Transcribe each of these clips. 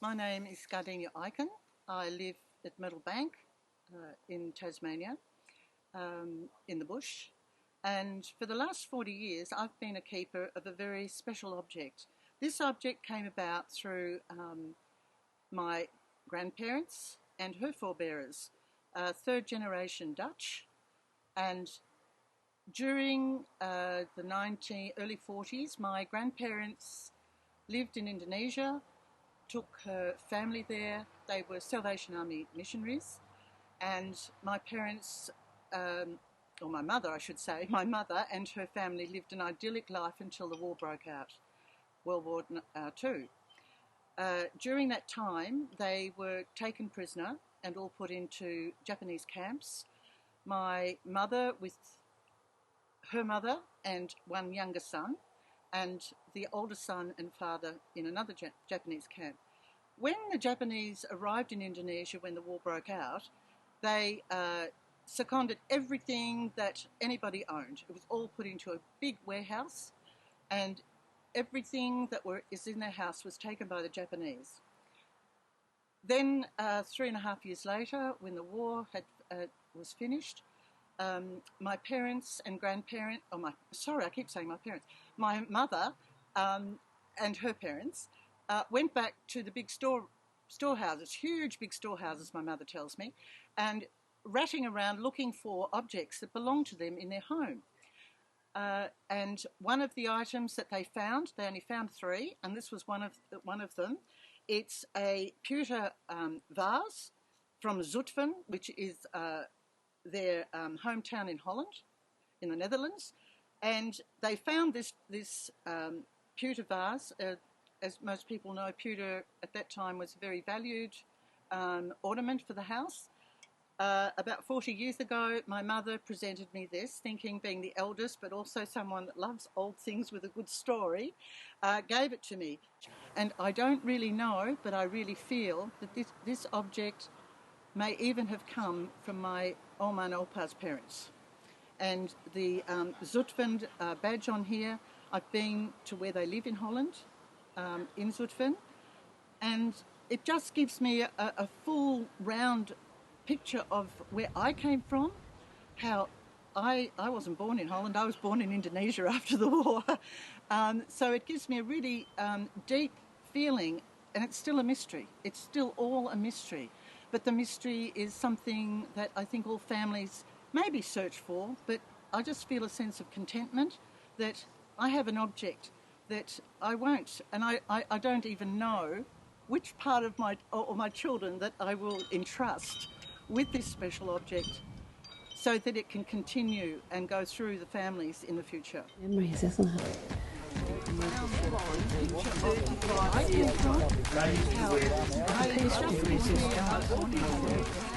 My name is Gardenia Icon. I live at Myrtle Bank in Tasmania, in the bush. And for the last 40 years, I've been a keeper of a very special object. This object came about through my grandparents and her forebearers, third generation Dutch. And during the early 40s, my grandparents lived in Indonesia, took her family there. They were Salvation Army missionaries, and my parents, or my mother I should say, my mother and her family lived an idyllic life until the war broke out, World War II. During that time they were taken prisoner and all put into Japanese camps. My mother with her mother and one younger son, and the older son and father in another Japanese camp. When the Japanese arrived in Indonesia when the war broke out, they seconded everything that anybody owned. It was all put into a big warehouse, and everything that is in their house was taken by the Japanese. Then 3.5 years later, when the war was finished, my parents and grandparents, my mother and her parents went back to the big storehouses, huge big storehouses, my mother tells me, and ratting around looking for objects that belonged to them in their home. And one of the items that they only found 3, and this was one of them. It's a pewter vase from Zutphen, which is their hometown in Holland, in the Netherlands, and they found this pewter vase. As most people know, pewter at that time was a very valued ornament for the house. About 40 years ago, my mother presented me this, thinking, being the eldest, but also someone that loves old things with a good story, gave it to me. And I don't really know, but I really feel that this object may even have come from my Oma and Opa's parents. And the Zutphen badge on here, I've been to where they live in Holland, in Zutphen, and it just gives me a full round picture of where I came from, how I wasn't born in Holland, I was born in Indonesia after the war. So it gives me a really deep feeling, and it's still a mystery. It's still all a mystery. But the mystery is something that I think all families maybe search for, but I just feel a sense of contentment that I have an object that I won't, and I don't even know which part of my children that I will entrust with this special object so that it can continue and go through the families in the future. Memories, isn't it?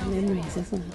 Memories, isn't it?